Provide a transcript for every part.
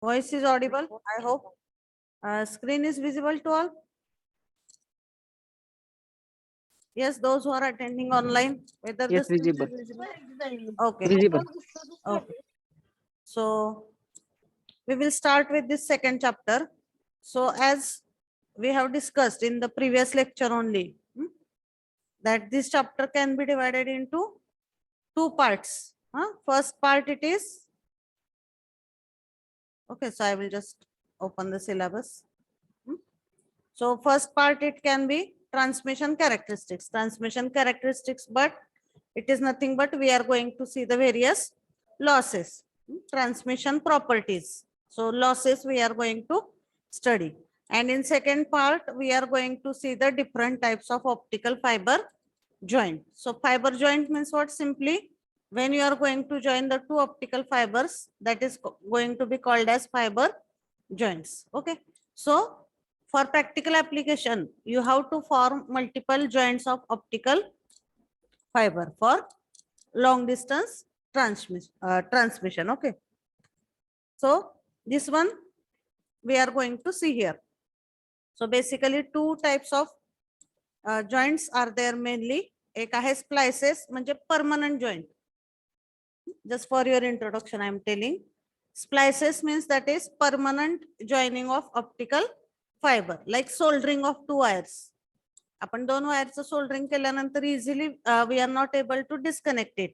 Voice is audible, I hope. Screen is visible to all. Yes, those who are attending online, whether the Yes, screen visible. is visible. Okay. Visible. Okay. So we will start with this second chapter. So as we have discussed in the previous lecture only, that this chapter can be divided into two parts. First part it is, okay, so I will just open the syllabus. So first part it can be transmission characteristics. Transmission characteristics, but it is nothing but we are going to see the various losses, transmission properties. So losses we are going to study. And in second part, we are going to see the different types of optical fiber joint. So fiber joint means what? Simply when you are going to join the two optical fibers, that is going to be called as fiber joints. Okay. So for practical application, you have to form multiple joints of optical fiber for long distance transmission. Okay. So this one we are going to see here. So basically two types of joints are there mainly. एक आहे splices म्हणजे permanent joint. Just for your introduction, I am telling. Splices means that is permanent joining of optical fiber, like soldering of two wires. आपण दोन वायरचं soldering केल्यानंतर easily we are not able to disconnect it.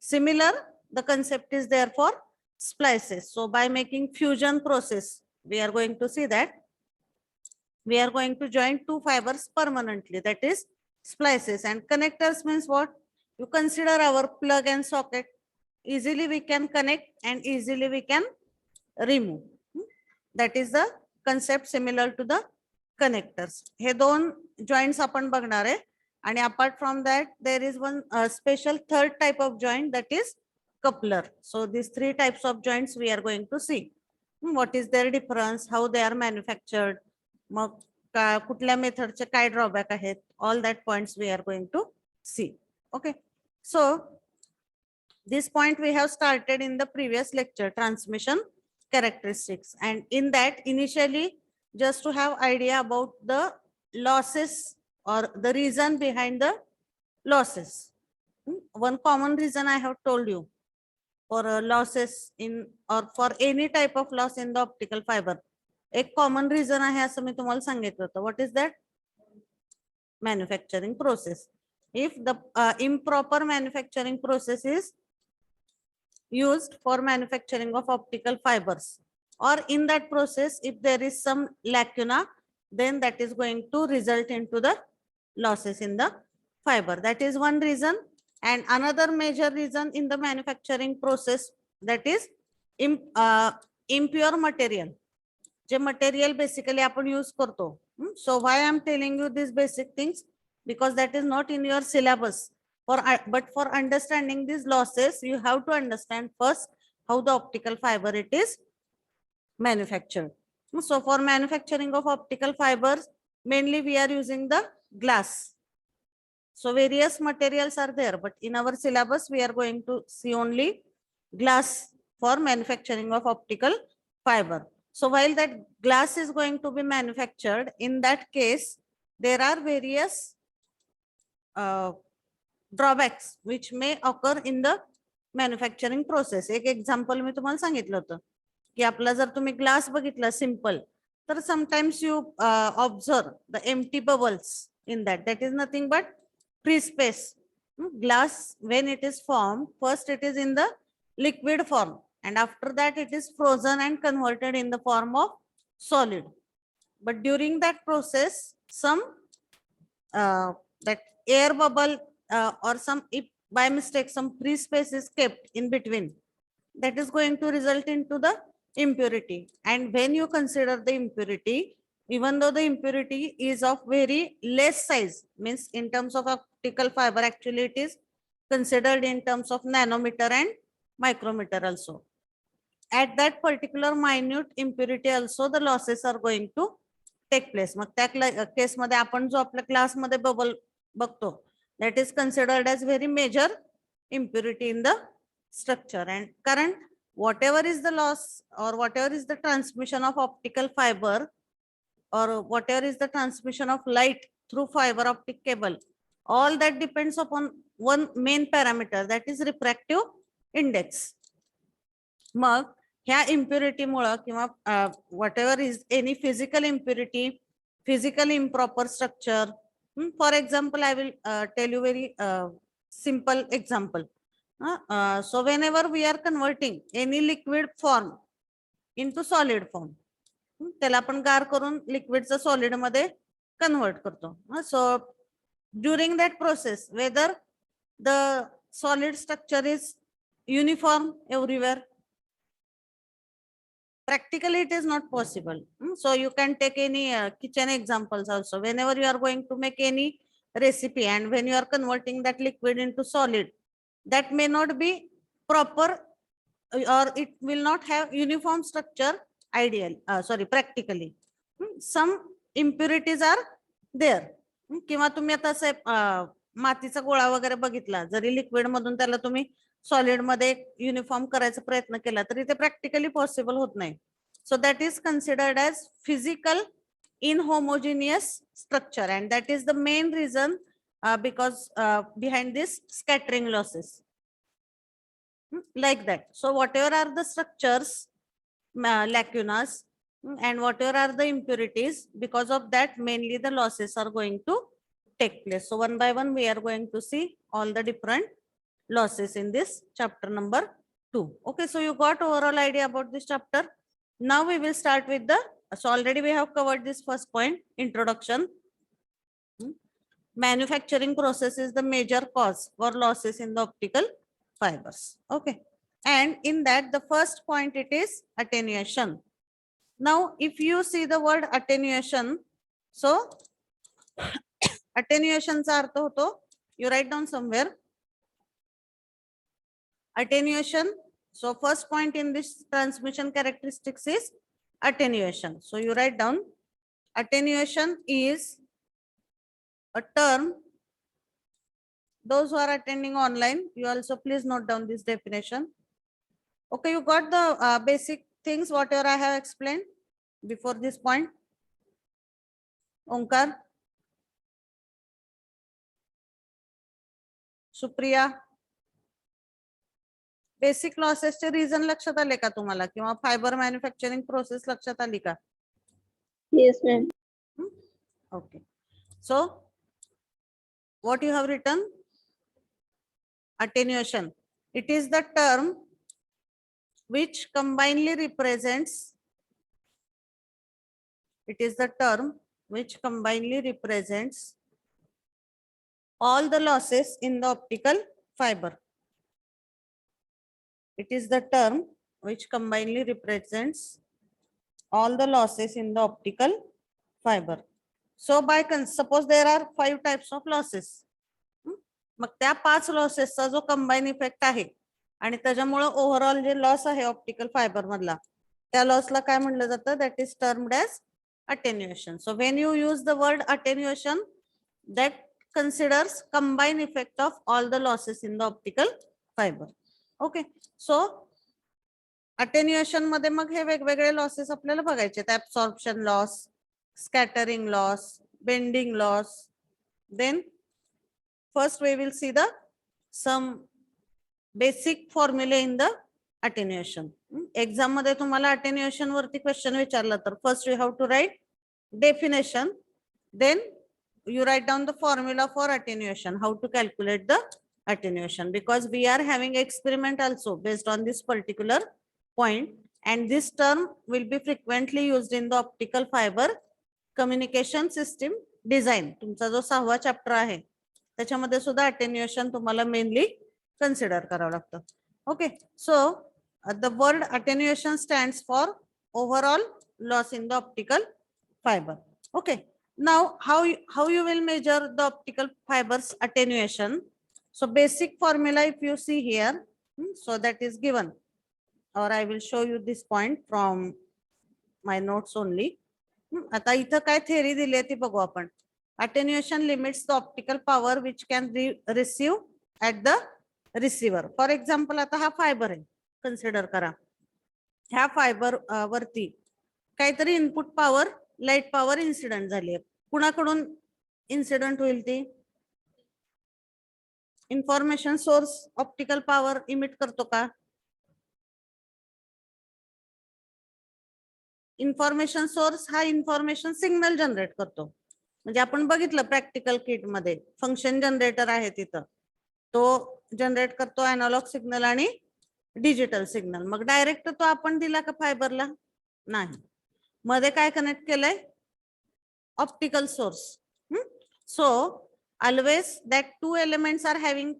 Similar, the concept is there for splices. So by making fusion process, we are going to see that we are going to join two fibers permanently, that is splices. And connectors means what? You consider our plug and socket. Easily we can connect and easily we can remove. That is the concept similar to the connectors. हे दोन joints आपण बघणार आहे. And apart from that, there is one special third type of joint, that is coupler. So these three types of joints we are going to see. What is their difference, how they are manufactured, मग कुठल्या मेथडचे काय drawback आहेत, all that points we are going to see. Okay. So this point we have started in the previous lecture, transmission characteristics. And in that, initially, just to have idea about the losses or the reason behind the losses. One common reason I have told you for losses in or for any type of loss in the optical fiber. एक common reason आहे असं मी तुम्हाला सांगितलं होतं. What is that? Manufacturing process. If the improper manufacturing process is used for manufacturing of optical fibers, or in that process if there is some lacuna, then that is going to result into the losses in the fiber. That is one reason. And another major reason in the manufacturing process, that is impure material. J material basically आपण use करतो. So why I am telling you these basic things? Because that is not in your syllabus. But for understanding these losses, you have to understand first how the optical fiber it is manufactured. So for manufacturing of optical fibers, mainly we are using the glass. So various materials are there, but in our syllabus, we are going to see only glass for manufacturing of optical fiber. So while that glass is going to be manufactured, in that case, there are various drawbacks which may occur in the manufacturing process. एक example मी तुम्हाला सांगितलं होतं की आपला जर तुम्ही glass बघितला simple, तर sometimes you observe the empty bubbles in that. That is nothing but free space. Glass, when it is formed, first it is in the liquid form, and after that it is frozen and converted in the form of solid. But during that process, some that air bubble or some, if by mistake some free space is kept in between, that is going to result into the impurity. And when you consider the impurity, even though the impurity is of very less size, means in terms of optical fiber, actually it is considered in terms of nanometer and micrometer also. At that particular minute impurity also the losses are going to take place. मग त्या case मध्ये आपण जो आपल्या class मध्ये bubble बघतो, that is considered as very major impurity in the structure. And current whatever is the loss or whatever is the transmission of optical fiber or whatever is the transmission of light through fiber optic cable, all that depends upon one main parameter, that is refractive index. मग ह्या इम्प्युरिटीमुळं किंवा whatever is any physical impurity, physical improper structure. For example, I will tell you very simple example. So whenever we are converting any liquid form into solid form, त्याला आपण गार करून लिक्विडचं solid मध्ये convert करतो. So during that process whether the solid structure is uniform everywhere, practically it is not possible. So you can take any kitchen examples also. Whenever you are going to make any recipe and when you are converting that liquid into solid, that may not be proper or it will not have uniform structure practically. Some impurities are there. किंवा तुम्ही आता असं मातीचा गोळा वगैरे बघितला, जरी liquid मधून त्याला तुम्ही सॉलिड मध्ये युनिफॉर्म करायचा प्रयत्न केला तरी ते प्रॅक्टिकली पॉसिबल होत नाही. So that is considered as physical inhomogeneous structure, and that is the main reason because behind this scattering losses. Like that. So whatever are the structures, lacunas, and whatever are the impurities, because of that mainly the losses are going to take place. So one by one we are going to see all the different losses in this chapter number 2. Okay, so you got overall idea about this chapter. Now we will start with the, so already we have covered this first point, introduction. Manufacturing process is the major cause for losses in the optical fibers. Okay, and in that the first point it is attenuation. Now if you see the word attenuation, so attenuation चा अर्थ होतो, you write down somewhere, attenuation. So first point in this transmission characteristics is attenuation. So you write down, attenuation is a term. Those who are attending online, you also please note down this definition. Okay, you got the basic things whatever I have explained before this point. Omkar, Supriya, basic लॉसेसचे reason लक्षात आले का तुम्हाला, किंवा fibre manufacturing process लक्षात आली का? Yes, ma'am. Okay, so what you have written, attenuation, it is the term which combinedly represents, it is the term which combinedly represents all the losses in the optical fiber. It is the term which combinedly represents all the losses in the optical fiber. So by suppose there are 5 types of losses. मग त्या 5 लॉसेसचा जो combine effect आहे आणि त्याच्यामुळे overall जे loss आहे optical fibre मधला, त्या लॉसला काय म्हटलं जातं, that is termed as attenuation. So when you use the word attenuation, that considers combined effect of all the losses in the optical fiber. Okay, so attenuation मध्ये मग हे वेगवेगळे losses आपल्याला बघायचे, absorption loss, scattering loss, bending loss. Then first we will see the some basic formula in the attenuation. Exam मध्ये तुम्हाला attenuation वरती question विचारला तर first you have to write definition, then you write down the formula for attenuation, how to calculate the attenuation, because we are having experiment also based on this particular point, and this term will be frequently used in the optical fiber communication system design. तुमचा जो 6वा chapter आहे त्याच्यामध्ये सुद्धा attenuation तुम्हाला mainly consider करावं लागतं. Okay, so the word attenuation stands for overall loss in the optical fiber. Okay, now how you will measure the optical fibers attenuation? So basic formula if you see here, so that is given, or I will show you this point from my notes only. आता इथं काय theory दिली आहे ती बघू आपण. Attenuation limits the optical power which can receive at the receiver. For example, आता हा फायबर आहे, कन्सिडर करा. ह्या फायबर वरती काहीतरी input power light power incident झाली आहे. कुणाकडून इन्सिडेंट होईल ती? Information source optical power emit करतो का? इन्फॉर्मेशन सोर्स हा इन्फॉर्मेशन सिग्नल जनरेट करतो. म्हणजे आपण बघितलं प्रॅक्टिकल किट मध्ये फंक्शन जनरेटर आहे तिथं, तो जनरेट करतो अॅनालॉग सिग्नल आणि डिजिटल सिग्नल. मग डायरेक्ट तो आपण दिला का फायबरला? नाही, मध्ये काय कनेक्ट केलंय? Optical source. So always that two elements are having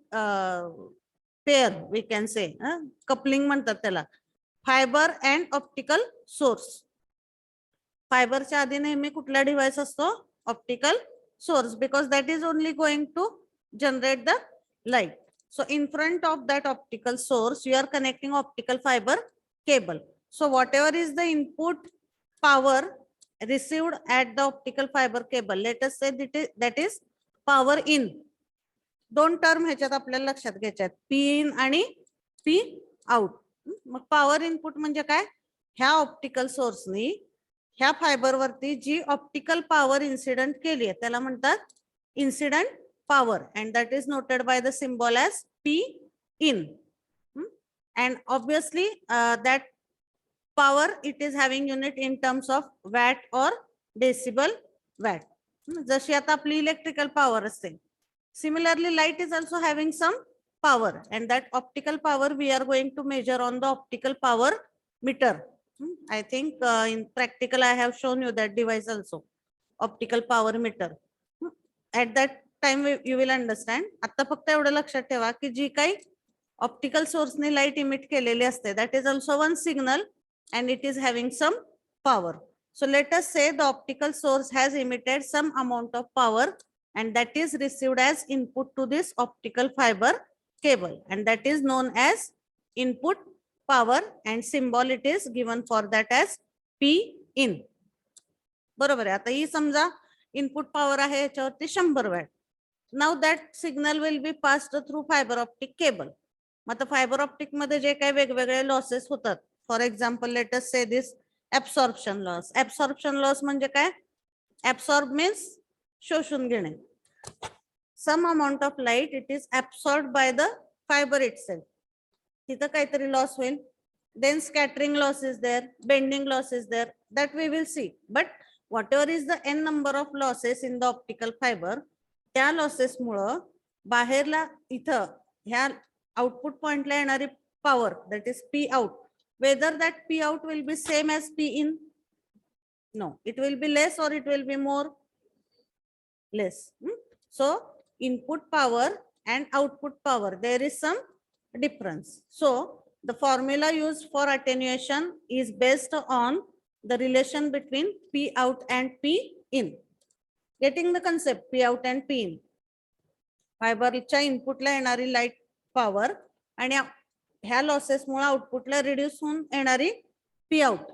pair, we can say coupling म्हणतात त्याला, फायबर अँड ऑप्टिकल सोर्स. फायबरच्या आधी नेहमी कुठला डिव्हाइस असतो? Optical source, because that is only going to generate the light. So in front of that optical source, you are connecting optical fiber cable. So whatever is the input power received at the optical fiber cable, let us say that is power in. दोन term ह्याच्यात आपल्याला लक्षात घ्यायच्यात, P in आणि P out. मग power input म्हणजे काय? ह्या optical सोर्सनी ह्या fibre वरती जी ऑप्टिकल पॉवर इन्सिडेंट केली आहे त्याला म्हणतात incident power, and that is noted by the symbol as P in. And obviously that power, it is having unit in terms of watt or decibel watt. जशी आता आपली electrical power असते, similarly light is also having some power, and that optical power we are going to measure on the optical power meter. I think in practical I have shown you that device also, optical power meter. At that time you will understand. आता फक्त एवढं लक्षात ठेवा की जी काही optical सोर्सने light emit केलेली असते, that is also one signal and it is having some power. So let us say the optical source has emitted some amount of power and that is received as input to this optical fiber cable, and that is known as input power, and symbol it is given for that as P in. बरोबर आहे. आता ही समजा input power आहे याच्यावरती 100 वॅट. Now that signal will be passed through fibre optic cable. मग आता fibre optic मध्ये जे काही वेगवेगळे लॉसेस होतात, for example let us say this absorption loss. Absorption loss म्हणजे काय? ऍब्सॉर्ब मीन्स शोषून घेणे. Some amount of light it is absorb by the fibre itself. तिथं काहीतरी लॉस होईल. Then scattering loss is there, bending loss is there, that we will see. But whatever is the n number of losses in the optical fiber, त्या losses मुळे बाहेरला इथं ह्या output पॉइंटला येणारी power, that is P out, whether that P out will be same as P in? No, it will be less or it will be more? Less. So input power and output power, there is some difference. So the formula used for attenuation is based on the relation between P out and P in. Getting the concept? P out and P in. फायबरच्या इनपुटला येणारी light power आणि ह्या losses मुळे आउटपुटला reduce होऊन येणारी P out,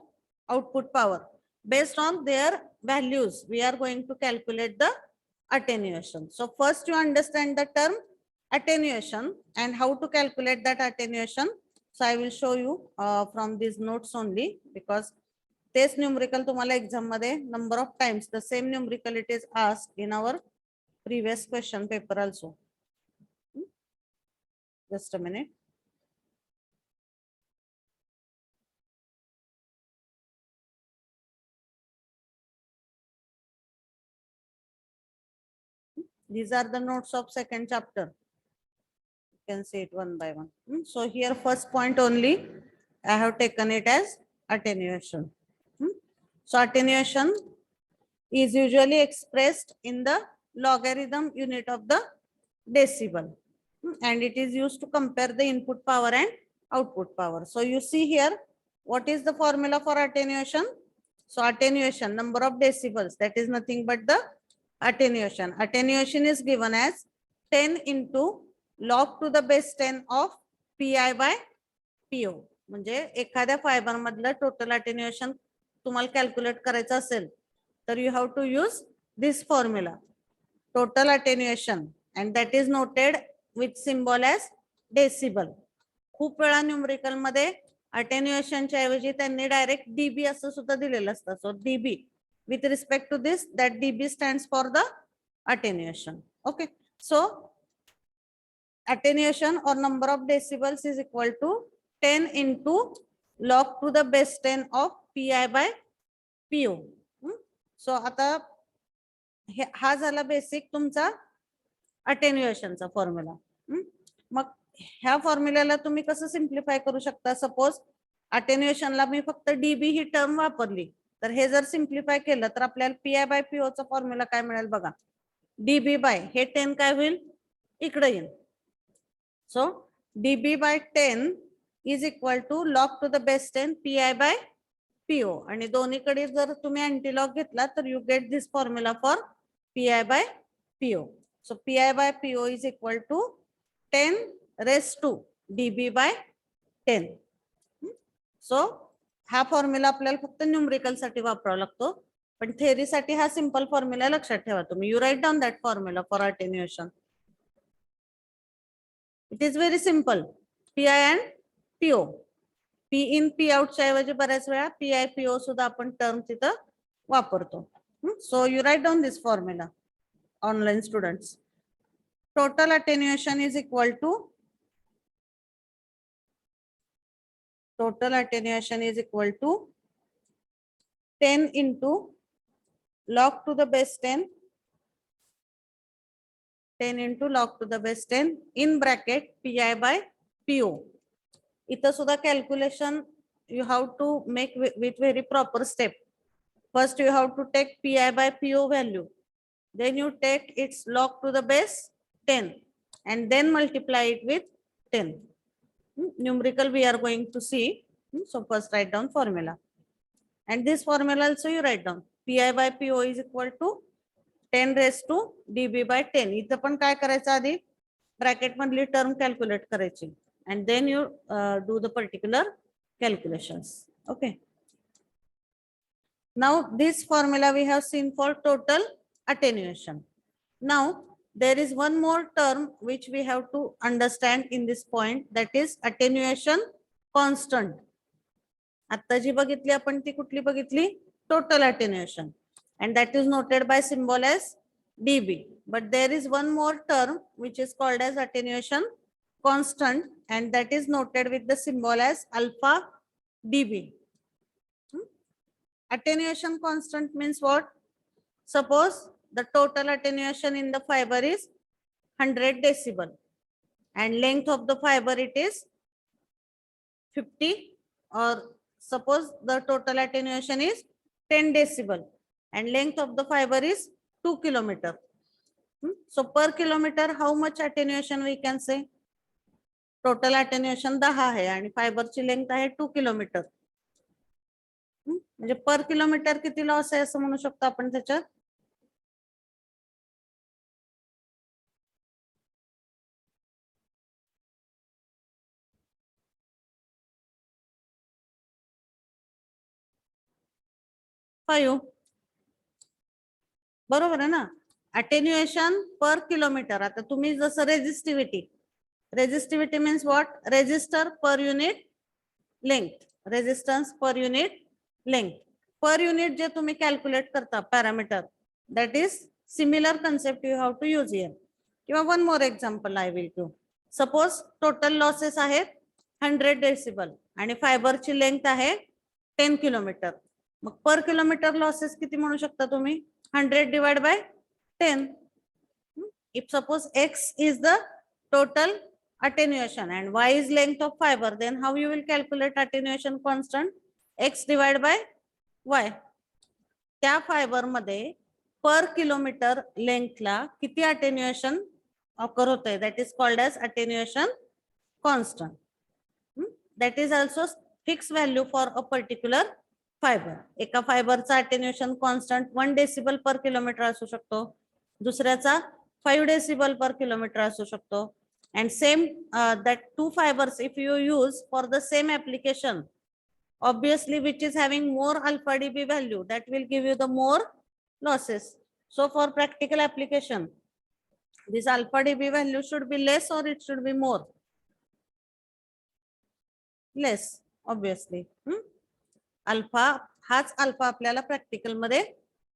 output power. Based on their values, we are going to calculate the attenuation. So first you understand the term attenuation and how to calculate that attenuation. So I will show you from these notes only, because this numerical तुम्हाला exam मध्ये number of times the same numerical it is asked in our previous question paper also. Just a minute. These are the notes of second chapter. You can see it one by one. So here first point only I have taken it as attenuation. So attenuation is usually expressed in the logarithm unit of the decibel, and it is used to compare the input power and output power. So you see here, what is the formula for attenuation? So attenuation, number of decibels, that is nothing but the attenuation. Attenuation is given as 10 into log to the base 10 of pi by po. म्हणजे एखाद्या fibre मधलं total attenuation तुम्हाला calculate करायचं असेल तर you have to use this formula, total attenuation, and that is noted with symbol as decibel. खूप वेळा numerical मध्ये अटेन्युएशनच्या ऐवजी त्यांनी डायरेक्ट डीबी असं सुद्धा दिलेलं असतं. सो dB with respect to this, that dB stands for the attenuation. Okay, so attenuation or number of decibels is equal to 10 into log to the base 10 of pi by po. So आता हा झाला basic तुमचा अटेन्युएशनचा formula. मग ह्या फॉर्म्युल्याला तुम्ही कसं simplify करू शकता? Suppose अटेन्युएशनला मी फक्त डीबी ही टर्म वापरली, तर हे जर सिम्प्लिफाय केलं तर आपल्याला पीआय बाय पीओ चा फॉर्म्युला काय मिळेल बघा. डीबी बाय हे 10 काय होईल, इकडे येईल. So dB by 10 is equal to log to the base 10 Pi by Po. आणि दोन्हीकडे जर तुम्ही अँटीलॉग घेतला तर you get this formula for Pi by Po. So Pi by Po is equal to 10 raised to dB by 10. So हा formula आपल्याला फक्त numerical साठी वापरावा लागतो, पण थेअरी साठी हा सिंपल फॉर्म्युला लक्षात ठेवा तुम्ही. You write down that formula for attenuation. It is very simple. Pi and Po. P in P आउटच्या ऐवजी बऱ्याच वेळा पीआय पीओ सुद्धा आपण टर्म तिथं वापरतो. So you write down this formula online students. Total attenuation is equal to total attenuation is equal to 10 into log to the base 10 into log to the base 10 in bracket pi by po. इथं सुद्धा calculation you have to make with very proper step. First you have to take pi by po value, then you take its log to the base 10 and then multiply it with 10. Numerical we are going to see. So first write down formula, and this formula also you write down. Pi by po is equal to 10 raised to dB by 10. इथं पण काय करायचं, आधी bracket मधली term calculate करायची and then you do the particular calculations. Okay, now this formula we have seen for total attenuation. Now there is one more term which we have to understand in this point, that is attenuation constant. आता जी बघितली आपण ती कुठली बघितली, total attenuation, and that is noted by symbol as dB. But there is one more term which is called as attenuation constant, and that is noted with the symbol as alpha dB. Attenuation constant means what? Suppose the total attenuation in the fiber is 100 decibel and length of the fiber it is 50, or suppose the total attenuation is 10 decibel and length of the fiber is 2 kilometer. So per kilometer how much attenuation we can say? Total attenuation 10 आहे आणि फायबरची length आहे 2 kilometre. म्हणजे पर kilometre किती loss आहे असं म्हणू शकतो आपण त्याच्यात? बरोबर आहे ना. अटेन्युएशन पर किलोमीटर. आता तुम्ही जसं resistivity means what? Resistor per unit length, resistance per unit length. Per unit जे तुम्ही कॅल्क्युलेट करता parameter, that is similar concept you have to use here. किंवा one more example I will give. Suppose total losses आहेत 100 decibel आणि फायबरची length आहे 10 kilometre. मग पर kilometre losses किती म्हणू शकता तुम्ही? 100 divide by 10. If suppose x is the total attenuation and y is length of fiber, then how you will calculate attenuation constant? X divided by y. त्या fibre मध्ये पर kilometre लेंथला किती attenuation occur होतंय, that is called as attenuation constant. That is also fixed value for a particular fibre. एका फायबरचा attenuation constant 1 decibel per kilometre असू शकतो, दुसऱ्याचा 5 decibel per kilometre असू शकतो. And same that two fibers if you use for the same application, obviously which is having more alpha dB value, that will give you the more losses. So for practical application this alpha dB value should be less or it should be more? Less. Obviously alpha हाच alpha आपल्याला practical मध्ये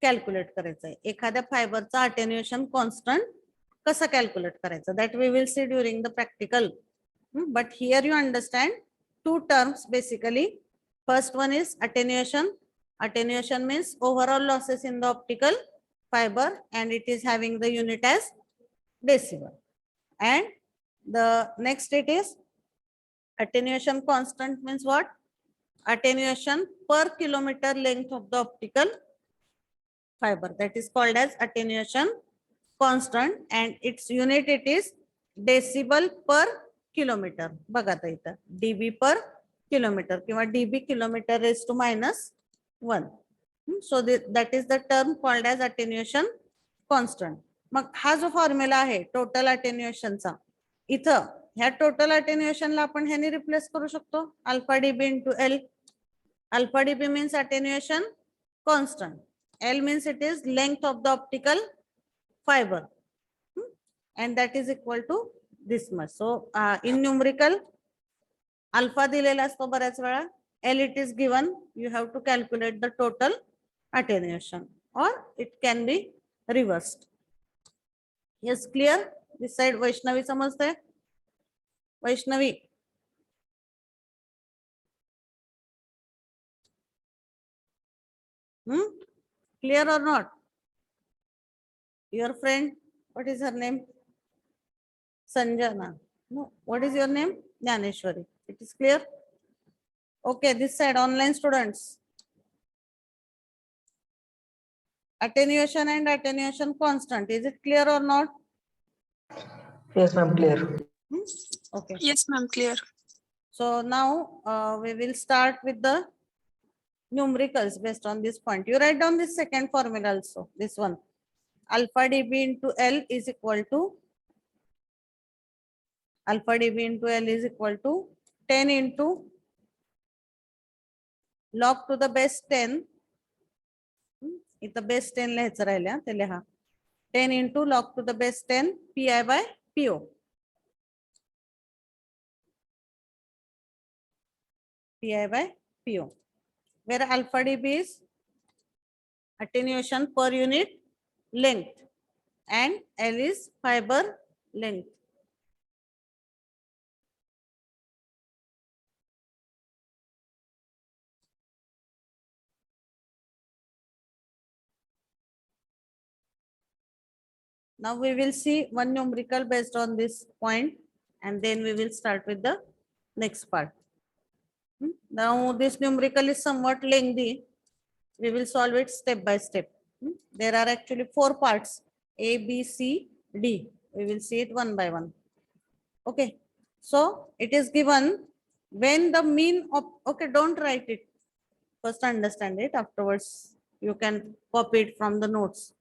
calculate करायचा आहे. एखाद्या फायबरचा attenuation constant कसा calculate करायचा, that we will see during the practical. But here you understand two terms basically. First one is attenuation. Attenuation means overall losses in the optical fiber, and it is having the unit as decibel. And the next it is attenuation constant means what? Attenuation per kilometer length of the optical fiber, that is called as attenuation constant, and its unit it is decibel per kilometer. बघा आता इथं dB per kilometer किंवा dB kilometer raised to -1. So that is the term called as attenuation constant. मग हा जो formula आहे total अटेन्युएशनचा, इथं ह्या total अटेन्युएशनला आपण ह्याने रिप्लेस करू शकतो alpha dB into L. Alpha dB means attenuation constant. L means it is length of the optical fiber, and that is equal to this much. So in numerical alpha दिलेला असतो बऱ्याच वेळा, L it is given, you have to calculate the total attenuation, or it can be reversed. Yes, clear? This side Vaishnavi समजते? Vaishnavi clear or not? Your friend, what is her name? Sanjana. No, what is your name? Jnaneshwari. It is clear? Okay, this side online students. Attenuation and attenuation constant. Is it clear or not? Yes, ma'am, clear. Okay. Yes, ma'am, clear. So now we will start with the numericals based on this point. You write down this second formula also, this one. Alpha dB into L is equal to alpha dB into L is equal to 10 into log to the base 10. इथं base 10 लिहायचं राहिलं ते लिहा. 10 into log to the base 10 pi by po. pi by po, where alpha dB is attenuation per unit length and L is fiber length. Now we will see one numerical based on this point, and then we will start with the next part. Now this numerical is somewhat lengthy. We will solve it step by step. There are actually 4 parts, A, B, C, D. We will see it one by one. Okay. So it is given when the mean of, okay, don't write it. First understand it, afterwards you can copy it from the notes.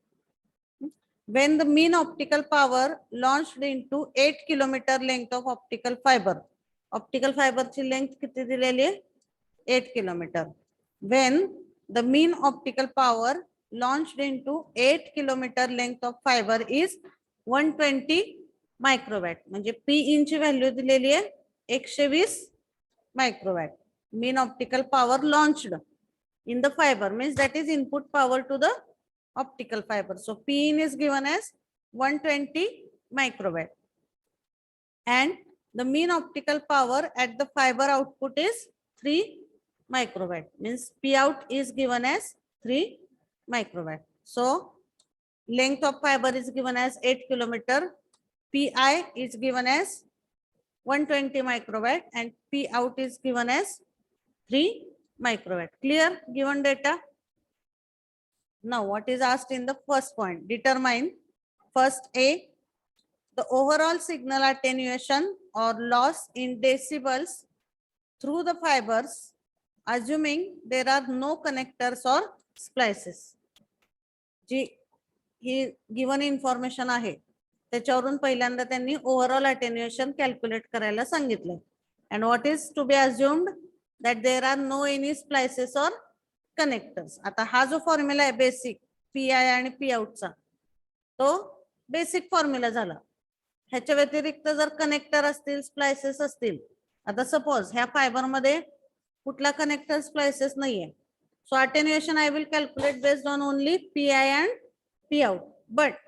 When the mean optical power launched into 8 kilometer length of optical fiber. Optical fiber ची length किती दिलेली आहे? 8 kilometer. When the mean optical power launched into 8 kilometer length of fiber is 120 microwatt. म्हणजे P in ची value दिलेली आहे 120 microwatt. Mean optical power launched in the fiber means that is input power to the optical fiber. So P in is given as 120 microwatt, and the mean optical power at the fiber output is 3 microwatt, means P out is given as 3 microwatt. So length of fiber is given as 8 kilometer, Pi is given as 120 microwatt, and P out is given as 3 microwatt. Clear? Given data. Now what is asked in the first point? Determine first A, the overall signal attenuation or loss in decibels through the fibers, assuming there are no connectors or splices. Ji he given information आहे त्याच्यावरून पहिल्यांदा त्यांनी overall attenuation calculate करायला सांगितलं. And what is to be assumed? That there are no any splices or connectors. आता हा जो formula आहे बेसिक पी आय आणि पी आउटचा तो बेसिक फॉर्म्युला झाला. ह्याच्या व्यतिरिक्त जर कनेक्टर असतील, स्प्लायसेस असतील, आता सपोज ह्या फायबर मध्ये कुठला कनेक्टर स्प्लाइसेस नाहीये. So attenuation I will calculate based on only PI and Pout. But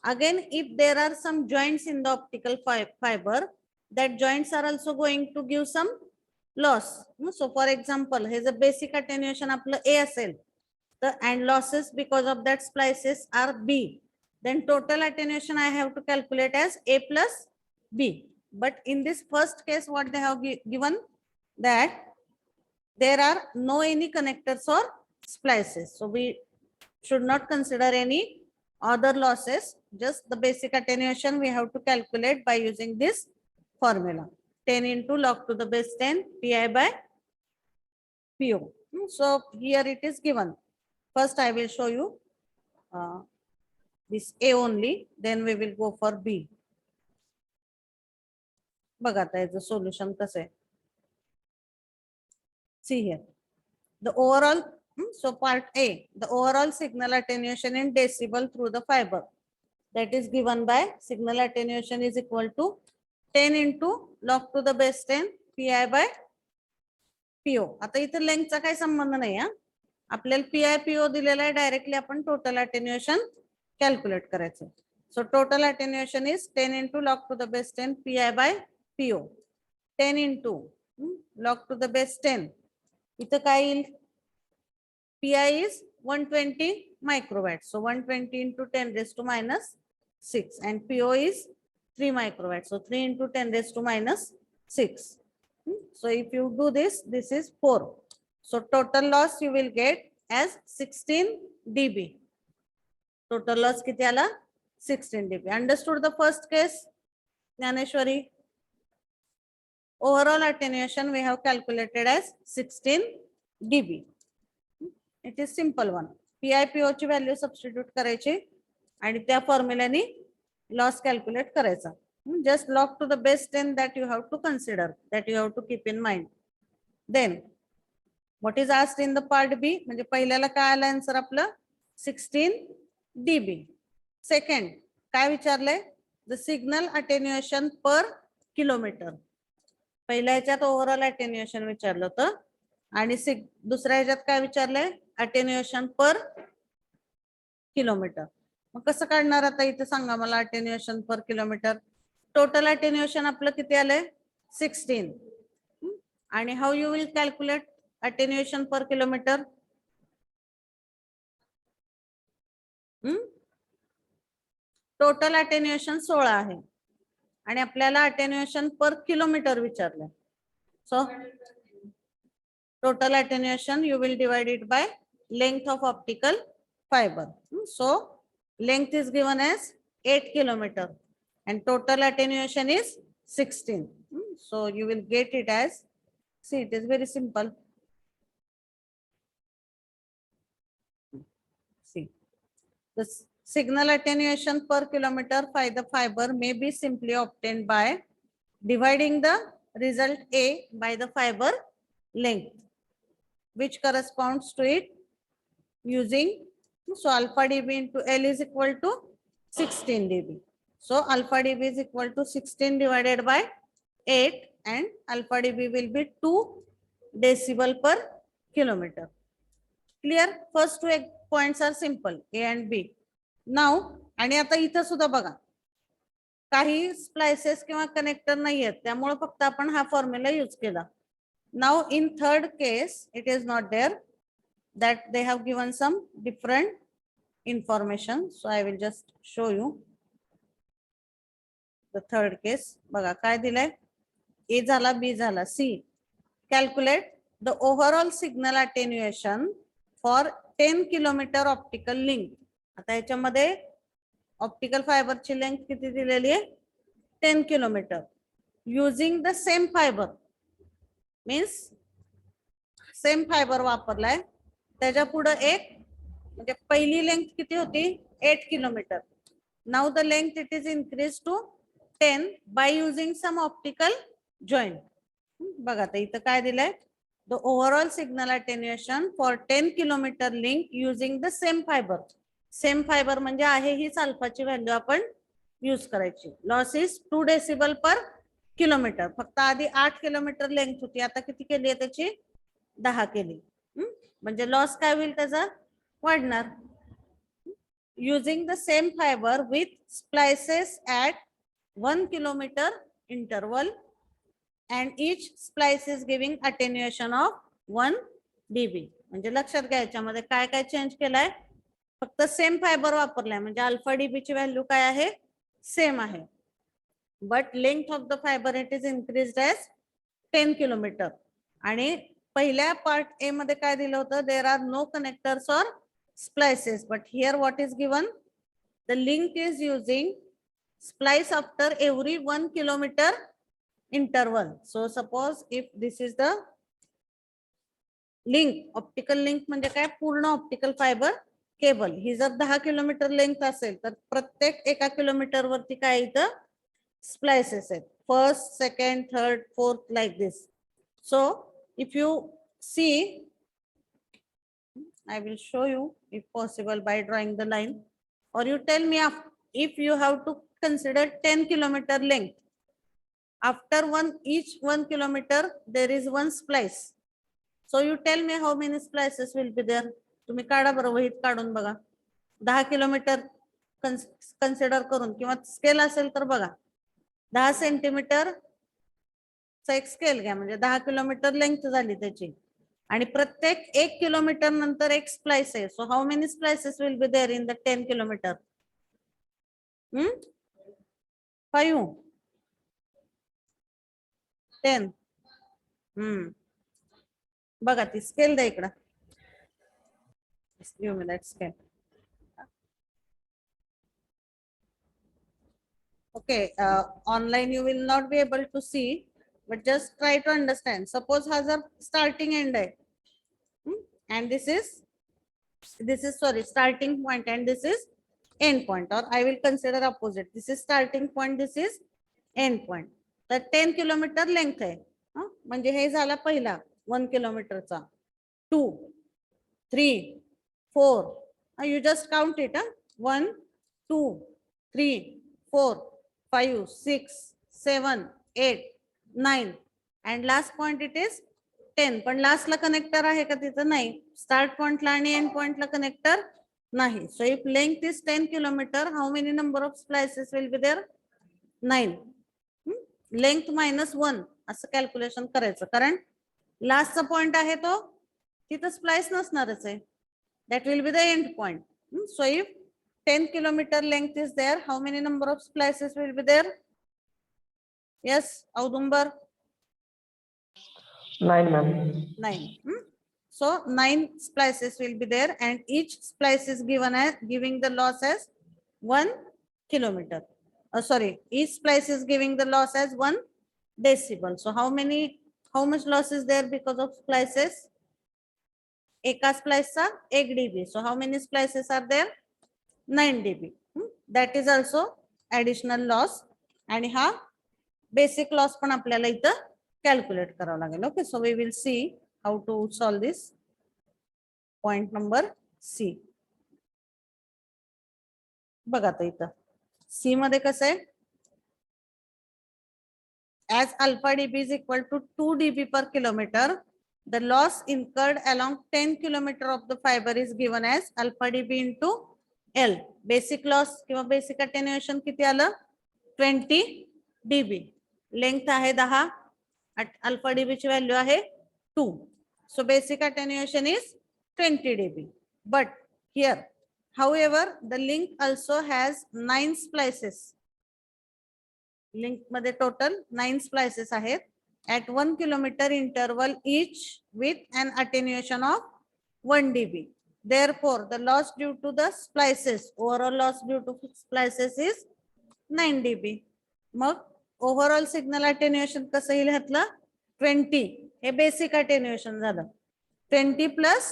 again, if there are some joints in the optical fiber, that joints are also going to give some loss. So for example, here's a basic attenuation आपलं A असेल, and losses because of that splices are B. Then total attenuation I have to calculate as A plus B. But in this first case, what they have given, that there are no any connectors or splices. So we should not consider any other losses. Just the basic attenuation we have to calculate by using this formula. 10 into log to the base 10 Pi by Po. So here it is given. First I will show you this A only, then we will go for B. बघा आता याचं solution कसं आहे. See here, the overall, so part A, the overall signal attenuation in decibel through the fiber, that is given by signal attenuation is equal to 10 into log to the base 10 Pi by Po. आता इथे लेंथचा काही संबंध नाही हा, आपल्याला Pi Po दिलेला आहे, directly आपण टोटल अटेन्युएशन कॅल्क्युलेट करायचं. So total attenuation is 10 into log to the base 10 Pi by Po. 10 into log to the base 10, इथं काय येईल, Pi is 120 microwatt. So 120 into 10 raised to minus 6, and Po is 3 microwatt. So 3 into 10 raised to minus 6. So if you do this, this is 4. So total loss you will get as 16 dB. Total loss किती आला, 16 dB. Understood the first case, Jnaneshwari? Overall attenuation we have calculated as 16 dB. It is simple one. Pi Po ची value substitute करायची आणि त्या फॉर्म्युलाने loss calculate करायचा. Just log to the base 10 that you have to consider, that you have to keep in mind. Then what is asked in the part B, म्हणजे पहिल्याला काय आलं answer आपलं 16 dB. Second काय विचारलंय, the signal attenuation पर kilometre. पहिल्या ह्याच्यात overall attenuation विचारलं होतं आणि दुसऱ्या ह्याच्यात काय विचारलंय, अटेन्युएशन पर किलोमीटर. मग कसं काढणार आता इथे सांगा मला, अटेन्युएशन पर किलोमीटर. टोटल अटेन्युएशन आपलं किती आलंय 16, आणि how you will calculate attenuation पर किलोमीटर. टोटल अटेन्युएशन 16 आहे आणि आपल्याला अटेन्युएशन पर किलोमीटर विचारलं. सो total attenuation you will divide it by length of optical fiber. So length is given as 8 kilometer and total attenuation is 16. So you will get it as, see, it is very simple. See, the signal attenuation per kilometer by the fiber may be simply obtained by dividing the result A by the fiber length, which corresponds to it using, so alpha dB into L is equal to 16 dB. So alpha dB is equal to 16 divided by 8 and alpha dB will be 2 decibel per kilometer. Clear? First two points are simple, A and B. Now, आणि आता इथं सुद्धा बघा काही splices किंवा connector नाही आहेत, त्यामुळे फक्त आपण हा फॉर्म्युला यूज केला. Now in third case, it is not there, that they have given some different information. So I will just show you the third case. बघा काय दिलंय, A झाला, B झाला. C, calculate the overall signal attenuation for 10 kilometer optical link. आता याच्यामध्ये optical फायबरची length किती दिलेली आहे, 10 kilometre. Using the same fibre, means same fibre वापरलाय, त्याच्या पुढे एक, म्हणजे पहिली लेंथ किती होती 8 kilometre. Now the length it is increase to 10 by using some optical joint. बघा आता इथं काय दिलंय, the overall signal attenuation for 10 kilometre link using the same fibre. Same fibre म्हणजे आहे हीच अल्फाची व्हॅल्यू आपण यूज करायची. Loss is 2 decibel per kilometre. फक्त आधी 8 किलोमीटर लेंथ होती, आता किती केली आहे त्याची 10 केली. म्हणजे लॉस काय होईल त्याचा वाढणार. Using the same fibre with splices at 1 kilometre interval and each splice is giving attenuation of 1 dB. म्हणजे लक्षात घ्या याच्यामध्ये काय काय चेंज केलाय, फक्त सेम फायबर वापरलाय म्हणजे अल्फा डीबी ची व्हॅल्यू काय आहे सेम आहे, but length of the fibre it is increased as 10 kilometre. आणि पहिल्या पार्ट ए मध्ये काय दिलं होतं, देर आर नो कनेक्टर्स और splices, but here what is given, the link is using splice after every 1 kilometer interval. So suppose if this is the link, optical link म्हणजे काय, पूर्ण ऑप्टिकल फायबर केबल ही जर 10 kilometre length असेल तर प्रत्येक एका kilometre वरती काय इथं स्प्लाइसेस आहेत, first second third fourth like this. So if you see, I will show you if possible by drawing the line, or you tell me if you have to consider 10 kilometer length, after each 1 kilometer there is one splice. So you tell me how many splices will be there. तुम्ही काढा बरं, वहीत काढून बघा. 10 kilometre consider करून, किंवा scale असेल तर बघा 10 सेंटीमीटर चा एक स्केल घ्या, म्हणजे 10 किलोमीटर लेंथ झाली त्याची, आणि प्रत्येक 1 किलोमीटर नंतर एक स्प्लाइस आहे. So how many splices will be there in the 10 kilometre? 5 10. बघा ती स्केल द्या इकडं. Give me that scale. Okay, online you will not be able to see, but just try to understand. Suppose has a starting end आहे, and this is sorry starting point and this is end point, or I will consider opposite. This is starting point, this is end point. तर 10 kilometre length आहे, म्हणजे हे झाला पहिला 1 किलोमीटरचा. 2 3 4, you just count it. 1 2 3 4 5 6 7 8 9 and last point it is 10. पण लास्टला connector आहे का तिथं नाही, स्टार्ट पॉइंटला आणि एंड पॉइंटला कनेक्टर नाही. So if length is 10 kilometre, how many number of splices will be there? 9. Length -1 असं कॅल्क्युलेशन करायचं, कारण लास्टचा पॉइंट आहे तो तिथं स्प्लाइस नसणारच आहे. That will be the end point. So if 10 kilometer length is there, how many number of splices will be there? Yes, Audumbar? 9, ma'am. 9. So 9 splices will be there, and each splice is giving the loss as 1 kilometer. Sorry, each splice is giving the loss as 1 decibel. So how much loss is there because of splices? एका स्प्लाइसचा 1 dB. So how many splices are there? 9 dB. That is also additional loss. आणि हा basic loss पण आपल्याला इथं calculate करावं लागेल. Okay, so we will see how to solve this. Point number C बघा, आता इथं सी मध्ये कसं आहे, as alpha dB is equal to 2 dB per kilometer, the loss incurred along 10 kilometer of the fiber is given as alpha dB into L. Basic loss किंवा basic attenuation किती आलं? 20 dB. Length आहे 10, alpha dB ची value आहे 2. So basic attenuation is 20 dB. But here, however, the link also has 9 splices. Link मध्ये total 9 splices आहेत at 1 kilometer interval each with an attenuation of 1 dB. Therefore, the loss due to the splices, overall loss due to splices is 9 dB. Mug overall signal attenuation कसं येईल ह्यातलं? 20. हे basic attenuation झालं. 20 plus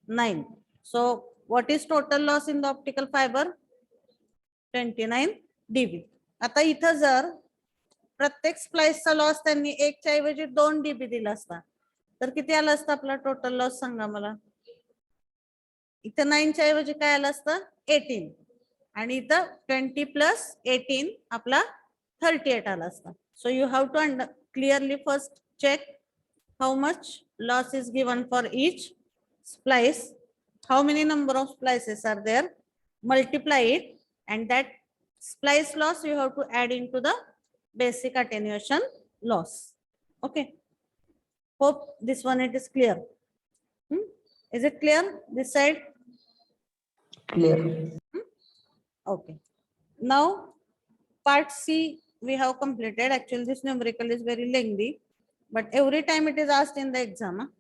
9. So what is total loss in the optical fiber? 29 dB. आता इथं जर प्रत्येक स्प्लाइसचा loss त्यांनी 1 च्या ऐवजी 2 dB दिला असता तर किती आलं असतं आपला टोटल लॉस? सांगा मला. इथं 9 च्या ऐवजी काय आलं असतं? 18. आणि इथं 20 प्लस 18 आपला 38 आला असता. So you have to clearly first check how much loss is given for each splice. How many number of splices are there? Multiply it, and that splice loss you have to add into the basic attenuation loss. Okay. Hope this one it is clear. Is it clear this side? Clear. Okay. Now part C we have completed. Actually, this numerical is very lengthy, but every time it is asked in the exam.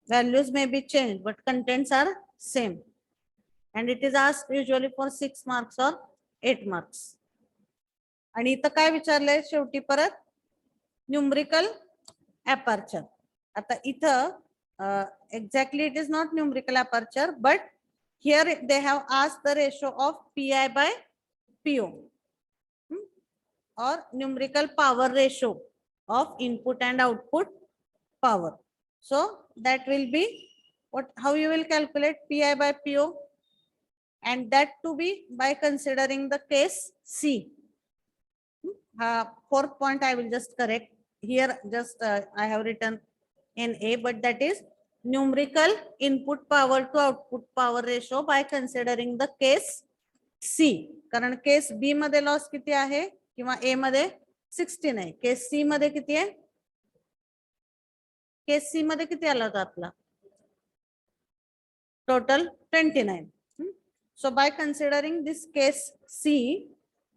Values may be changed, but contents are same. And it is asked usually for 6 marks or 8 marks. आणि इथं काय विचारलंय शेवटी परत numerical aperture. आता इथं exactly it is not numerical aperture, but here they have asked the ratio of pi by po or numerical power ratio of input and output power. So that will be what, how you will calculate pi by po, and that to be by considering the case C. Fourth point I will just correct here, just I have written in A, but that is numerical input power to output power ratio by considering the case C. कारण case B मध्ये loss किती आहे किंवा A मध्ये 16 आहे. Case C मध्ये किती आहे? केस C मध्ये किती आला होता आपला? Total 29. So by considering this case C,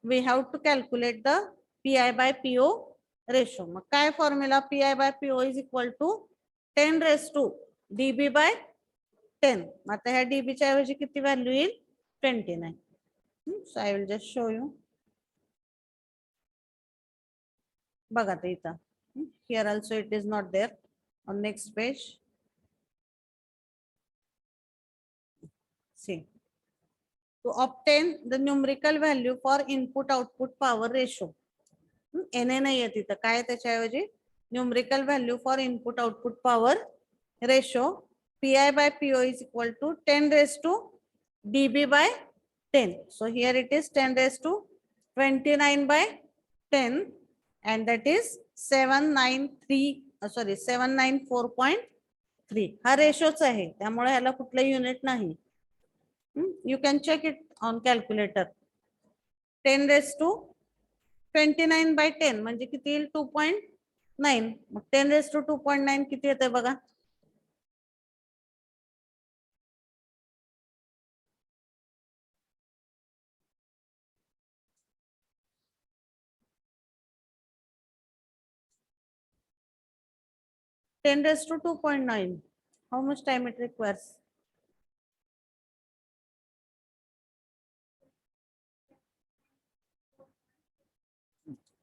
we have to calculate the pi by po ratio. मग काय formula? pi by po is equal to 10 raised to dB by 10. आता ह्या dB च्या ऐवजी किती व्हॅल्यू येईल? 29. So I will just show you. बघा ते इथं. Here also it is not there. On next page. See. To obtain the numerical value for input output power ratio. NA नाही आहे तिथं, काय त्याच्याऐवजी numerical value for input output power ratio pi by po is equal to 10 raised to dB by 10. So here it is 10 raised to 29 by 10, and that is 794.3. हा रेशोच आहे, त्यामुळे ह्याला कुठलं युनिट नाही. You can check it on calculator. 10 raised to 29 by 10 म्हणजे किती येईल? 2.9. मग 10 raised to 2.9 किती येते बघा? Ten raised to 2.9. How much time it requires?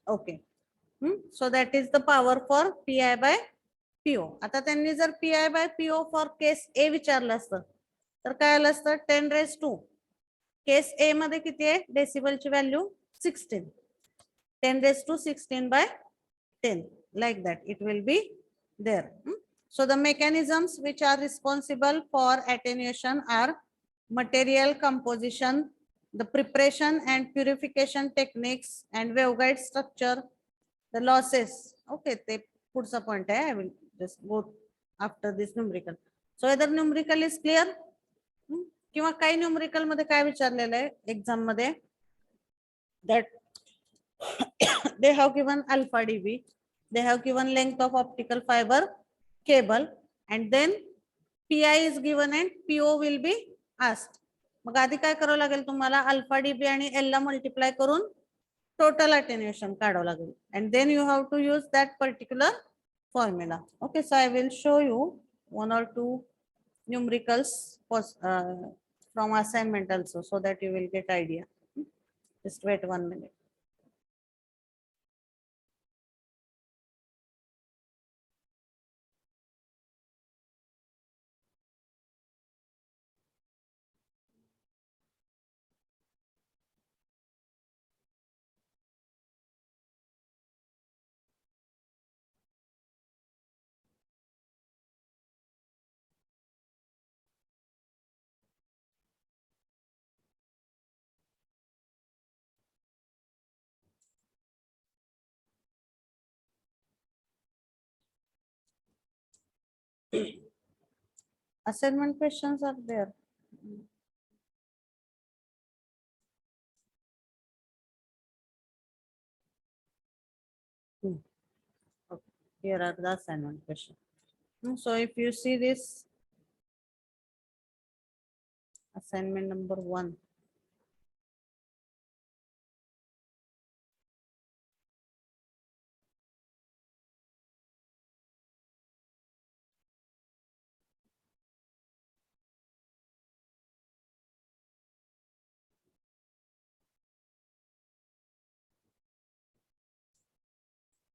Okay. So that is the power for pi by po. आता त्यांनी जर pi by po for case A विचारलं असतं तर काय आलं असतं? 10 raised to केस A मध्ये किती आहे? डेसिबलची value 16. 10 raised to 16 by 10. Like that it will be there. So the mechanisms which are responsible for attenuation are material composition, the preparation and purification techniques, and waveguide structure, the losses. Okay, ते पुढचा point आहे. I will just go after this numerical. So whether numerical is clear? किंवा काही numerical मध्ये काय विचारलेलं आहे exam मध्ये? That they have given alpha dB, they have given length of optical fiber cable, and then pi is given and po will be asked. मग आधी काय करावं लागेल तुम्हाला? अल्फा डीबी आणि एल ला मल्टिप्लाय करून टोटल अटेन्युएशन काढावं लागेल, and then you have to use that particular formula. Okay, so I will show you one or two numericals from assignment also, so that you will get idea. Just wait 1 minute. Assignment questions are there. Okay. Here are the assignment questions. So if you see this assignment number 1.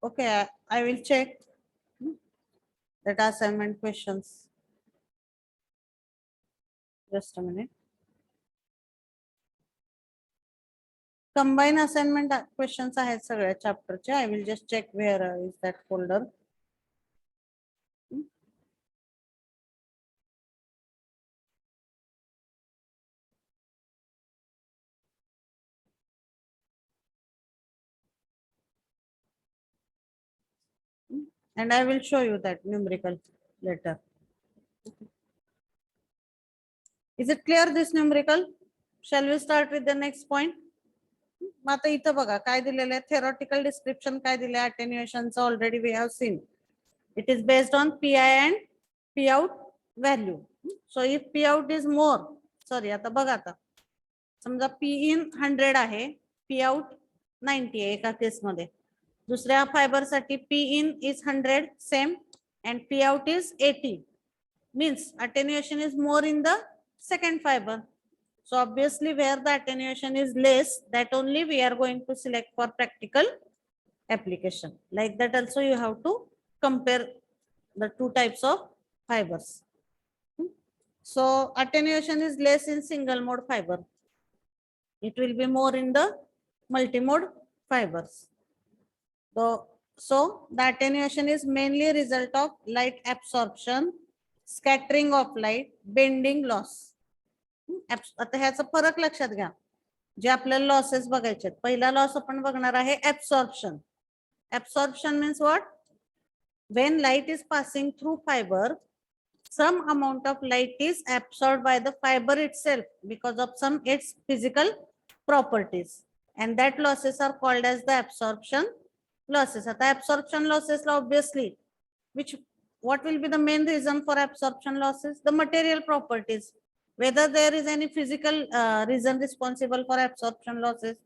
Okay, I will check that assignment questions. Just a minute. Combine assignment questions आहेत सगळ्या चॅप्टरचे. I will just check where is that folder. And I will show you that numerical later. Is it clear this numerical? Shall we start with the next point? मग आता इथं बघा काय दिलेलं आहे, theoretical description काय दिले attenuation already we have seen. It is based on PI and P out value. So if P out is more, sorry आता बघा आता समजा P in 100 आहे, P out 90 आहे एका केस मध्ये. दुसऱ्या फायबर साठी P in is 100 same and P out is 80. Means attenuation is more in the second fiber. So obviously where the attenuation is less, that only we are going to select for practical application. Like that also you have to compare the two types of fibers. So attenuation is less in single mode fiber. It will be more in the multimode fibers. So the attenuation is mainly a result of light absorption, scattering of light, bending loss. आता ह्याचा फरक लक्षात घ्या. जे आपल्याला losses बघायचे आहेत, पहिला loss आपण बघणार आहे absorption. Absorption means what? When light is passing through fibre, some amount of light is absorbed by the fiber itself because of some its physical properties, and that losses are called as the absorption losses. At absorption losses obviously what will be the main reason for absorption losses? The material properties, whether there is any physical reason responsible for absorption losses.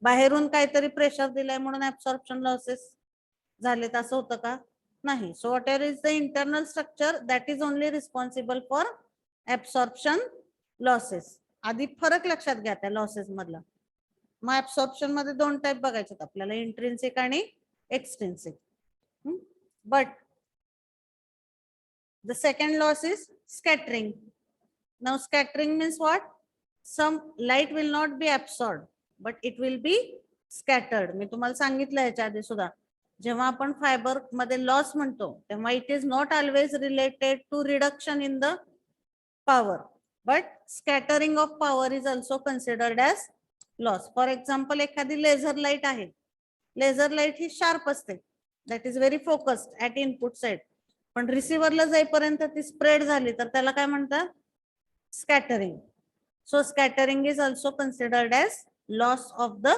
बाहेरून काहीतरी pressure दिलाय म्हणून absorption losses झालेत असं होतं का? नाही. So whatever is the internal structure, that is only responsible for absorption losses. आधी फरक लक्षात घ्या त्या लॉसेस मधला. मग absorption मध्ये दोन टाइप बघायचे आपल्याला, इंट्रिन्सिक आणि एक्सट्रिन्सिक. But the second loss is scattering. Now scattering means what? Some light will not be absorbed, but it will be scattered. मी तुम्हाला सांगितलं याच्या आधी सुद्धा, जेव्हा आपण फायबर मध्ये लॉस म्हणतो तेव्हा it is not always related to reduction in the power, but scattering of power is also considered as loss. For example एखादी लेझर लाईट आहे, लेझर लाईट ही शार्प असते, that is very focused at input side, पण रिसिव्हरला जाईपर्यंत ती spread झाली तर त्याला काय म्हणतात? Scattering. So scattering is also considered as loss of the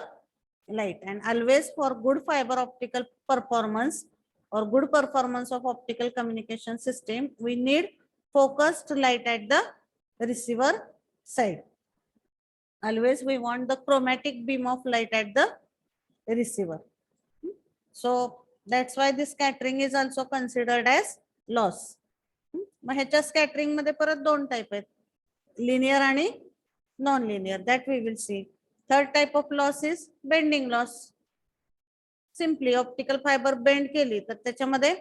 light, and always for good fiber optical performance or good performance of optical communication system, we need focused light at the receiver side. Always we want the chromatic beam of light at the receiver. So that's why this scattering is also considered as loss. मग ह्याच्या scattering मध्ये परत दोन type आहेत, linear आणि non-linear, that we will see. Third type of loss is bending loss. Simply optical fiber bend केली तर त्याच्यामध्ये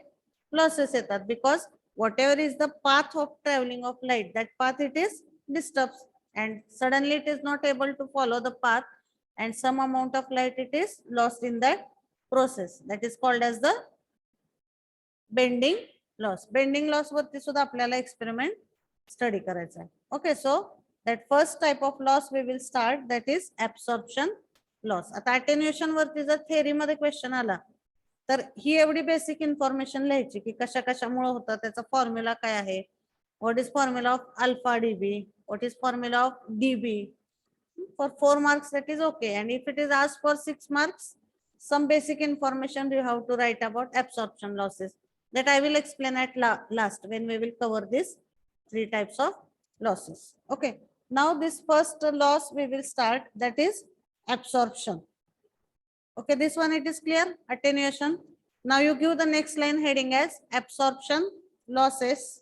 losses येतात, because whatever is the path of traveling of light, that path it is disturbs, and suddenly it is not able to follow the path, and some amount of light it is lost in that process. That is called as the bending loss. Bending loss वरती सुद्धा आपल्याला experiment study करायचा आहे. Okay, so that first type of loss we will start, that is absorption loss. आता attenuation वरती जर theory मध्ये question आला तर ही एवढी बेसिक इन्फॉर्मेशन लिहायची की कशा कशामुळे होतं, त्याचा फॉर्म्युला काय आहे, what is formula of alpha dB, what is formula of dB. For 4 marks that is okay, and if it is asked for 6 marks, some basic information you have to write about absorption losses, that I will explain at last when we will cover this 3 types of losses. Okay, now this first loss we will start, that is absorption. Okay, this one it is clear, attenuation. Now you give the next line heading as absorption losses.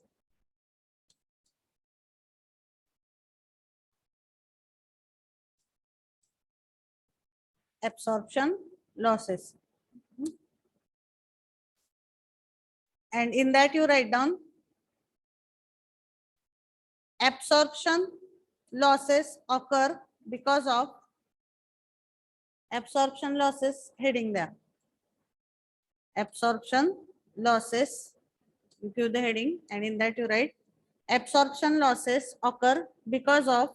Absorption losses. And in that you write down absorption losses occur because of absorption losses, heading there. Absorption losses, you give the heading, and in that you write absorption losses occur because of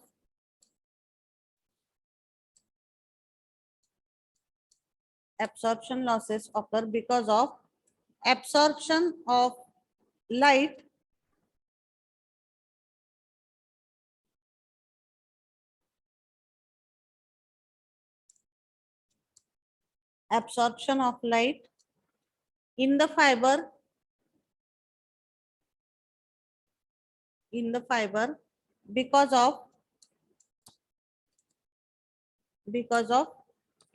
absorption losses occur because of absorption of light absorption of light in the fiber because of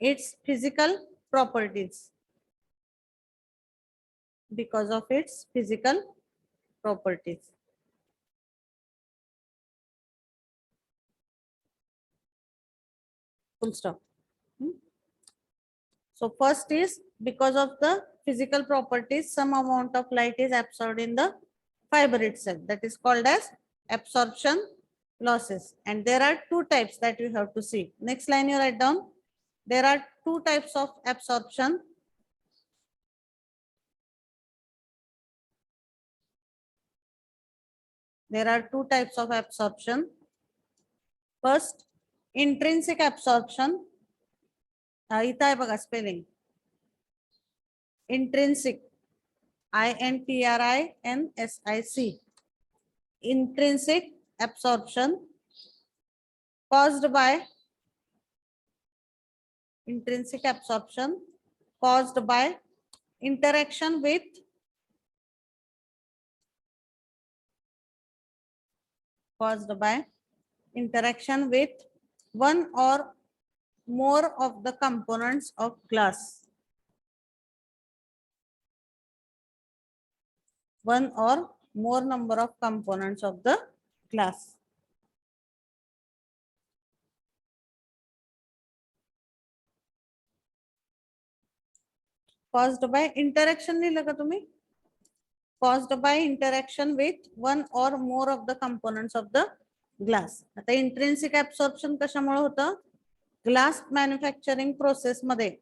its physical properties, because of its physical properties. Full stop. So first is because of the physical properties, some amount of light is absorbed in the fiber itself. That is called as absorption losses. And there are 2 types that you have to see. Next line you write down. There are 2 types of absorption. There are 2 types of absorption. First, intrinsic absorption. इथं आहे बघा spelling. Intrinsic, INTRINSIC. Intrinsic absorption caused by interaction with one or more of the components of glass. One or more number of components of the glass. Caused by interaction लिहिलं का तुम्ही? Caused by interaction with one or more of the components of the glass. आता intrinsic absorption कशामुळे होतं? Glass manufacturing process मध्ये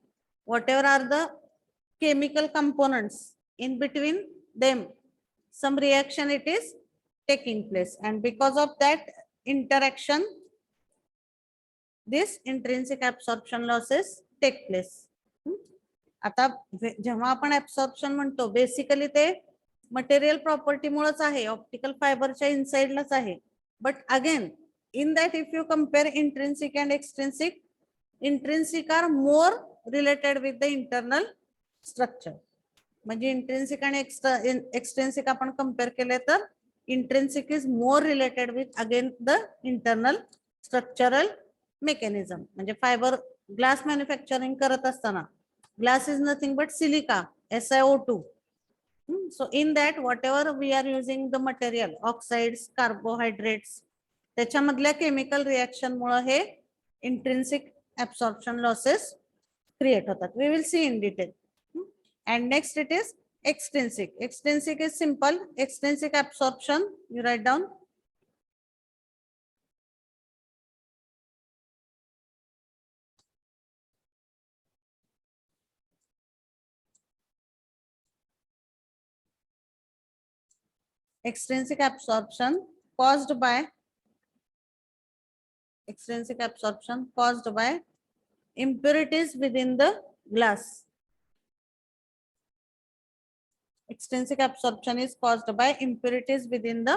whatever are the chemical components, in between them some reaction it is taking place, and because of that interaction this intrinsic absorption losses take place. आता जेव्हा आपण absorption म्हणतो basically ते material property मुळेच आहे, optical फायबरच्या इनसाइडलाच आहे. But again in that if you compare intrinsic and extrinsic, intrinsic are more related with the internal structure. म्हणजे इंट्रिन्सिक आणि एक्सट्रिन्सिक आपण कंपेअर केले तर intrinsic is more related with again the internal structural mechanism. म्हणजे fibre glass manufacturing करत असताना glass is nothing but silica, SiO2. So in that whatever we are using the material, oxides, carbohydrates, त्याच्यामधल्या chemical reaction Mule hey intrinsic absorption losses create होतात. We will see in detail. And next it is extrinsic. Extrinsic is simple. Extrinsic absorption, you write down. Extrinsic absorption caused by impurities within the glass. extrinsic absorption is caused by impurities within the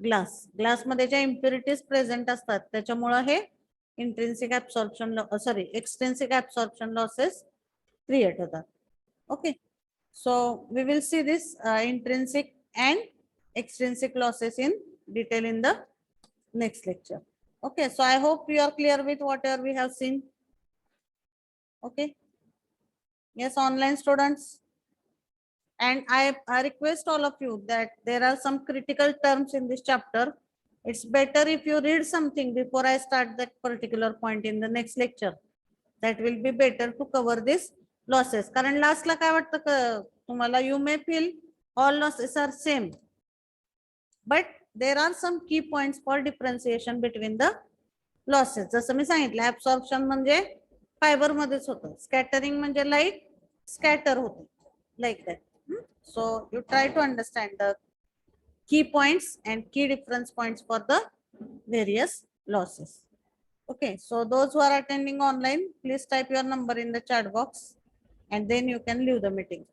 glass. Glass मध्ये ज्या impurities present असतात त्याच्यामुळे हे intrinsic absorption extrinsic absorption losses create होतात. Okay, so we will see this intrinsic and extrinsic losses in detail in the next lecture. Okay, so I hope you are clear with whatever we have seen. Okay, yes, online students. And I request all of you that there are some critical terms in this chapter. It's better if you read something before I start that particular point in the next lecture. That will be better to cover this losses. कारण last ला काय वाटतं तुम्हाला, you may feel all losses are same, but there are some key points for differentiation between the losses. जसं मी सांगितलं, absorption म्हणजे fibre मध्येच होतं, scattering म्हणजे लाईट स्कॅटर होते, like that. So you try to understand the key points and key difference points for the various losses. Okay, so those who are attending online, please type your number in the chat box and then you can leave the meeting.